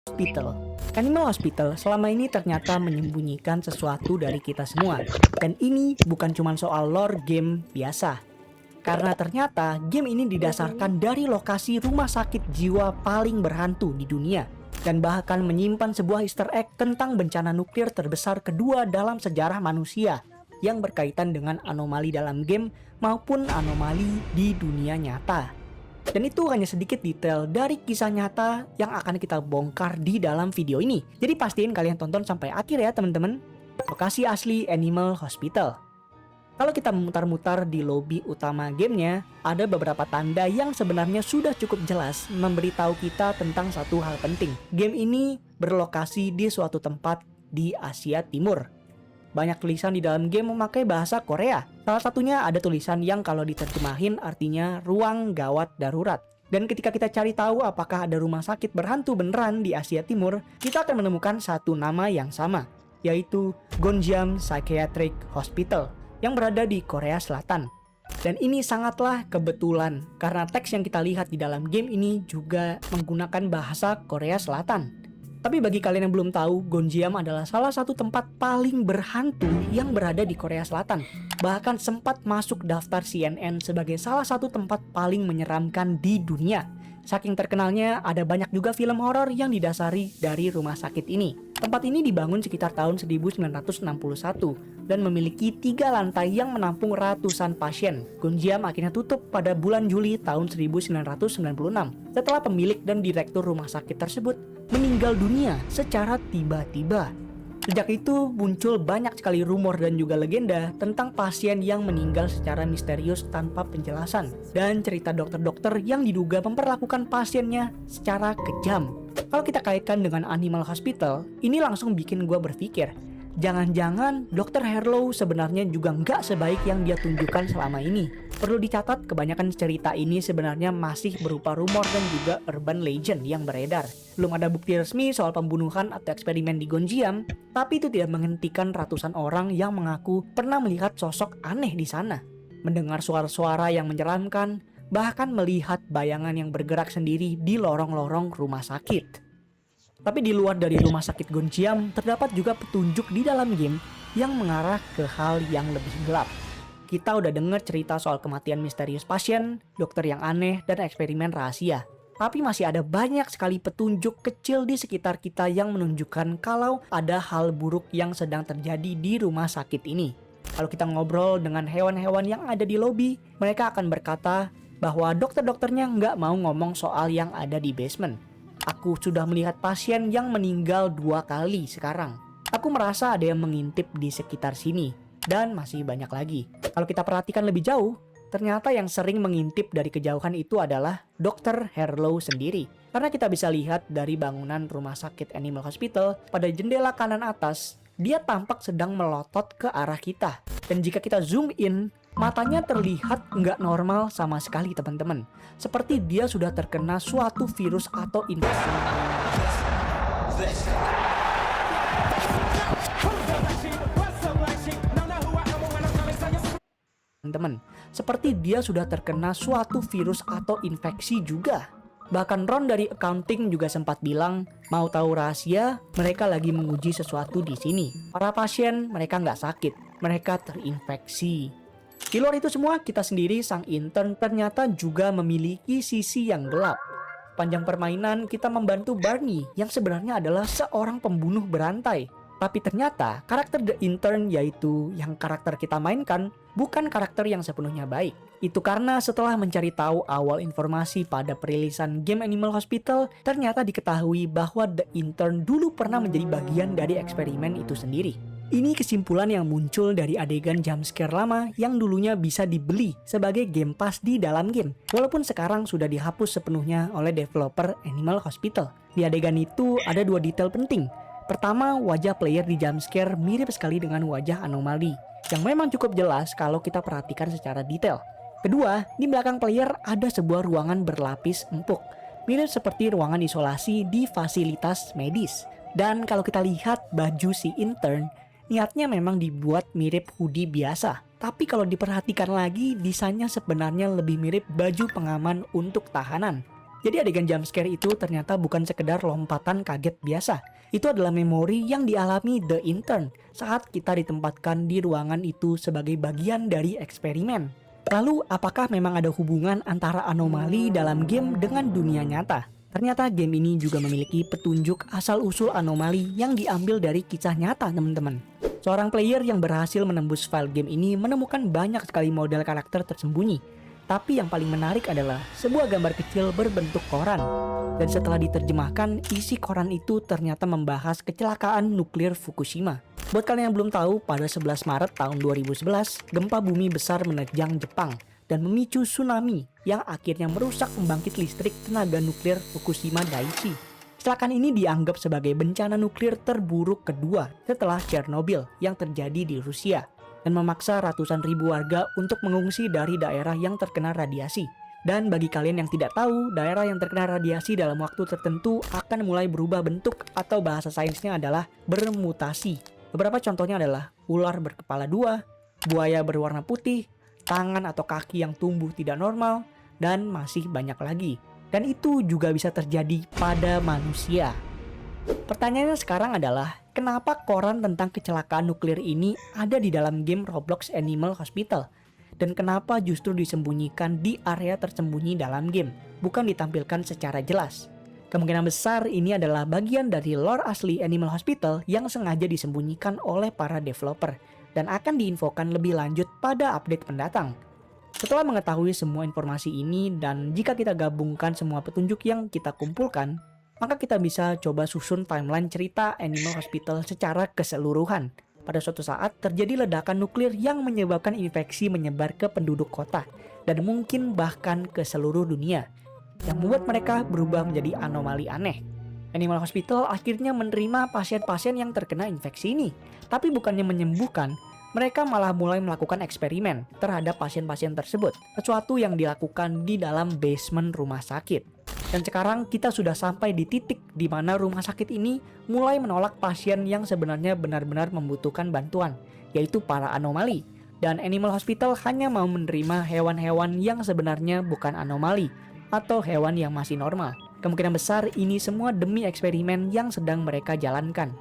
Hospital. Animal Hospital selama ini ternyata menyembunyikan sesuatu dari kita semua. Dan ini bukan cuma soal lore game biasa. Karena ternyata game ini didasarkan dari lokasi rumah sakit jiwa paling berhantu di dunia. Dan bahkan menyimpan sebuah easter egg tentang bencana nuklir terbesar kedua dalam sejarah manusia. Yang berkaitan dengan anomali dalam game maupun anomali di dunia nyata. Dan itu hanya sedikit detail dari kisah nyata yang akan kita bongkar di dalam video ini. Jadi pastiin kalian tonton sampai akhir ya teman-teman. Lokasi asli Animal Hospital. Kalau kita memutar-mutar di lobi utama gamenya, ada beberapa tanda yang sebenarnya sudah cukup jelas memberitahu kita tentang satu hal penting. Game ini berlokasi di suatu tempat di Asia Timur. Banyak tulisan di dalam game memakai bahasa Korea. Salah satunya ada tulisan yang kalau diterjemahin artinya ruang gawat darurat. Dan ketika kita cari tahu apakah ada rumah sakit berhantu beneran di Asia Timur, kita akan menemukan satu nama yang sama, yaitu Gonjiam Psychiatric Hospital yang berada di Korea Selatan. Dan ini sangatlah kebetulan karena teks yang kita lihat di dalam game ini juga menggunakan bahasa Korea Selatan. Tapi bagi kalian yang belum tahu, Gonjiam adalah salah satu tempat paling berhantu yang berada di Korea Selatan. Bahkan sempat masuk daftar CNN sebagai salah satu tempat paling menyeramkan di dunia. Saking terkenalnya, ada banyak juga film horor yang didasari dari rumah sakit ini. Tempat ini dibangun sekitar tahun 1961 dan memiliki 3 lantai yang menampung ratusan pasien. Gonjiam akhirnya tutup pada bulan Juli tahun 1996 setelah pemilik dan direktur rumah sakit tersebut meninggal dunia secara tiba-tiba. Sejak itu muncul banyak sekali rumor dan juga legenda tentang pasien yang meninggal secara misterius tanpa penjelasan dan cerita dokter-dokter yang diduga memperlakukan pasiennya secara kejam. Kalau kita kaitkan dengan Animal Hospital, ini langsung bikin gue berpikir, jangan-jangan Dr. Harlow sebenarnya juga nggak sebaik yang dia tunjukkan selama ini. Perlu dicatat, kebanyakan cerita ini sebenarnya masih berupa rumor dan juga urban legend yang beredar. Belum ada bukti resmi soal pembunuhan atau eksperimen di Gonjiam, tapi itu tidak menghentikan ratusan orang yang mengaku pernah melihat sosok aneh di sana. Mendengar suara-suara yang menyeramkan, bahkan melihat bayangan yang bergerak sendiri di lorong-lorong rumah sakit. Tapi di luar dari rumah sakit Gonjiam, terdapat juga petunjuk di dalam game yang mengarah ke hal yang lebih gelap. Kita udah denger cerita soal kematian misterius pasien, dokter yang aneh, dan eksperimen rahasia. Tapi masih ada banyak sekali petunjuk kecil di sekitar kita yang menunjukkan kalau ada hal buruk yang sedang terjadi di rumah sakit ini. Kalau kita ngobrol dengan hewan-hewan yang ada di lobi, mereka akan berkata bahwa dokter-dokternya nggak mau ngomong soal yang ada di basement. Aku sudah melihat pasien yang meninggal 2 kali sekarang. Aku merasa ada yang mengintip di sekitar sini. Dan masih banyak lagi. Kalau kita perhatikan lebih jauh, ternyata yang sering mengintip dari kejauhan itu adalah Dr. Harlow sendiri. Karena kita bisa lihat dari bangunan rumah sakit Animal Hospital, pada jendela kanan atas, dia tampak sedang melotot ke arah kita. Dan jika kita zoom in, matanya terlihat nggak normal sama sekali teman-teman. Seperti dia sudah terkena suatu virus atau infeksi. Teman-teman, seperti dia sudah terkena suatu virus atau infeksi juga. Bahkan Ron dari accounting juga sempat bilang, mau tahu rahasia, mereka lagi menguji sesuatu di sini. Para pasien, mereka nggak sakit, mereka terinfeksi. Di luar itu semua, kita sendiri, sang intern, ternyata juga memiliki sisi yang gelap. Panjang permainan, kita membantu Barney, yang sebenarnya adalah seorang pembunuh berantai. Tapi ternyata karakter The Intern, yaitu yang karakter kita mainkan, bukan karakter yang sepenuhnya baik. Itu karena setelah mencari tahu awal informasi pada perilisan game Animal Hospital, ternyata diketahui bahwa The Intern dulu pernah menjadi bagian dari eksperimen itu sendiri. Ini kesimpulan yang muncul dari adegan jumpscare lama yang dulunya bisa dibeli sebagai game pass di dalam game. Walaupun sekarang sudah dihapus sepenuhnya oleh developer Animal Hospital. Di adegan itu ada 2 detail penting. Pertama, wajah player di jumpscare mirip sekali dengan wajah anomali, yang memang cukup jelas kalau kita perhatikan secara detail. Kedua, di belakang player ada sebuah ruangan berlapis empuk, mirip seperti ruangan isolasi di fasilitas medis. Dan kalau kita lihat baju si intern, niatnya memang dibuat mirip hoodie biasa. Tapi kalau diperhatikan lagi, desainnya sebenarnya lebih mirip baju pengaman untuk tahanan. Jadi adegan jump scare itu ternyata bukan sekedar lompatan kaget biasa. Itu adalah memori yang dialami The Intern saat kita ditempatkan di ruangan itu sebagai bagian dari eksperimen. Lalu apakah memang ada hubungan antara anomali dalam game dengan dunia nyata? Ternyata game ini juga memiliki petunjuk asal-usul anomali yang diambil dari kisah nyata, teman-teman. Seorang player yang berhasil menembus file game ini menemukan banyak sekali model karakter tersembunyi. Tapi yang paling menarik adalah sebuah gambar kecil berbentuk koran. Dan setelah diterjemahkan, isi koran itu ternyata membahas kecelakaan nuklir Fukushima. Buat kalian yang belum tahu, pada 11 Maret tahun 2011, gempa bumi besar menerjang Jepang dan memicu tsunami yang akhirnya merusak pembangkit listrik tenaga nuklir Fukushima Daiichi. Kecelakaan ini dianggap sebagai bencana nuklir terburuk kedua setelah Chernobyl yang terjadi di Rusia, dan memaksa ratusan ribu warga untuk mengungsi dari daerah yang terkena radiasi. Dan bagi kalian yang tidak tahu, daerah yang terkena radiasi dalam waktu tertentu akan mulai berubah bentuk atau bahasa sainsnya adalah bermutasi. Beberapa contohnya adalah ular berkepala dua, buaya berwarna putih, tangan atau kaki yang tumbuh tidak normal, dan masih banyak lagi. Dan itu juga bisa terjadi pada manusia. Pertanyaannya sekarang adalah, kenapa koran tentang kecelakaan nuklir ini ada di dalam game Roblox Animal Hospital? Dan kenapa justru disembunyikan di area tersembunyi dalam game, bukan ditampilkan secara jelas? Kemungkinan besar ini adalah bagian dari lore asli Animal Hospital yang sengaja disembunyikan oleh para developer dan akan diinfokan lebih lanjut pada update mendatang. Setelah mengetahui semua informasi ini dan jika kita gabungkan semua petunjuk yang kita kumpulkan, maka kita bisa coba susun timeline cerita Animal Hospital secara keseluruhan. Pada suatu saat terjadi ledakan nuklir yang menyebabkan infeksi menyebar ke penduduk kota dan mungkin bahkan ke seluruh dunia, yang membuat mereka berubah menjadi anomali aneh. Animal Hospital akhirnya menerima pasien-pasien yang terkena infeksi ini, tapi bukannya menyembuhkan, mereka malah mulai melakukan eksperimen terhadap pasien-pasien tersebut, sesuatu yang dilakukan di dalam basement rumah sakit. Dan sekarang kita sudah sampai di titik di mana rumah sakit ini mulai menolak pasien yang sebenarnya benar-benar membutuhkan bantuan, yaitu para anomali. Dan Animal Hospital hanya mau menerima hewan-hewan yang sebenarnya bukan anomali, atau hewan yang masih normal. Kemungkinan besar ini semua demi eksperimen yang sedang mereka jalankan,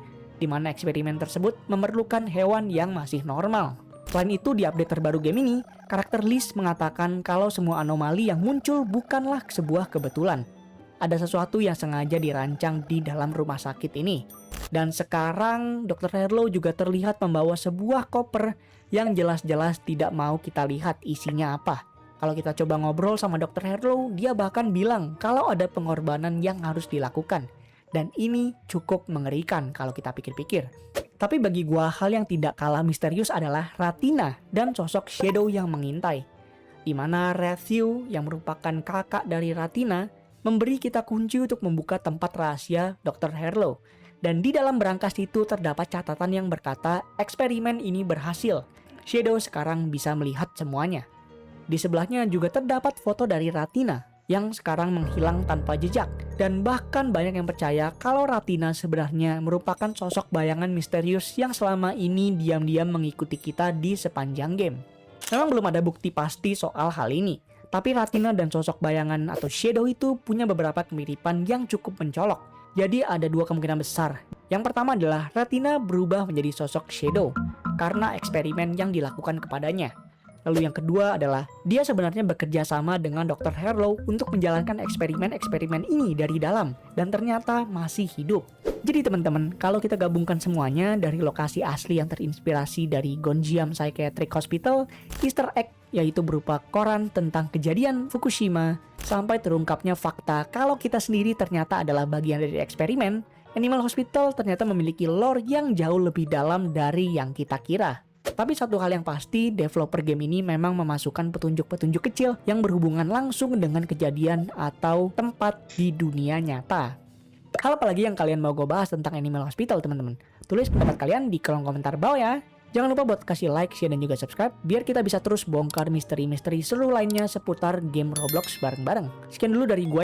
di mana eksperimen tersebut memerlukan hewan yang masih normal. Selain itu, di update terbaru game ini, karakter Liz mengatakan kalau semua anomali yang muncul bukanlah sebuah kebetulan. Ada sesuatu yang sengaja dirancang di dalam rumah sakit ini. Dan sekarang Dr. Harlow juga terlihat membawa sebuah koper yang jelas-jelas tidak mau kita lihat isinya apa. Kalau kita coba ngobrol sama Dr. Harlow, dia bahkan bilang kalau ada pengorbanan yang harus dilakukan. Dan ini cukup mengerikan kalau kita pikir-pikir. Tapi bagi gua hal yang tidak kalah misterius adalah Ratina dan sosok Shadow yang mengintai. Di mana Review yang merupakan kakak dari Ratina memberi kita kunci untuk membuka tempat rahasia Dr. Harlow. Dan di dalam berangkas itu terdapat catatan yang berkata eksperimen ini berhasil. Shadow sekarang bisa melihat semuanya. Di sebelahnya juga terdapat foto dari Ratina yang sekarang menghilang tanpa jejak. Dan bahkan banyak yang percaya kalau Ratina sebenarnya merupakan sosok bayangan misterius yang selama ini diam-diam mengikuti kita di sepanjang game. Memang belum ada bukti pasti soal hal ini, tapi Ratina dan sosok bayangan atau Shadow itu punya beberapa kemiripan yang cukup mencolok. Jadi ada dua kemungkinan besar. Yang pertama adalah Ratina berubah menjadi sosok Shadow karena eksperimen yang dilakukan kepadanya. Lalu yang kedua adalah dia sebenarnya bekerja sama dengan Dr. Harlow untuk menjalankan eksperimen-eksperimen ini dari dalam dan ternyata masih hidup. Jadi teman-teman, kalau kita gabungkan semuanya dari lokasi asli yang terinspirasi dari Gonjiam Psychiatric Hospital, Easter egg yaitu berupa koran tentang kejadian Fukushima, sampai terungkapnya fakta kalau kita sendiri ternyata adalah bagian dari eksperimen, Animal Hospital ternyata memiliki lore yang jauh lebih dalam dari yang kita kira. Tapi satu hal yang pasti, developer game ini memang memasukkan petunjuk-petunjuk kecil yang berhubungan langsung dengan kejadian atau tempat di dunia nyata. Hal apa lagi yang kalian mau gue bahas tentang Animal Hospital, teman-teman? Tulis pendapat kalian di kolom komentar bawah ya. Jangan lupa buat kasih like, share, dan juga subscribe biar kita bisa terus bongkar misteri-misteri seru lainnya seputar game Roblox bareng-bareng. Sekian dulu dari gue.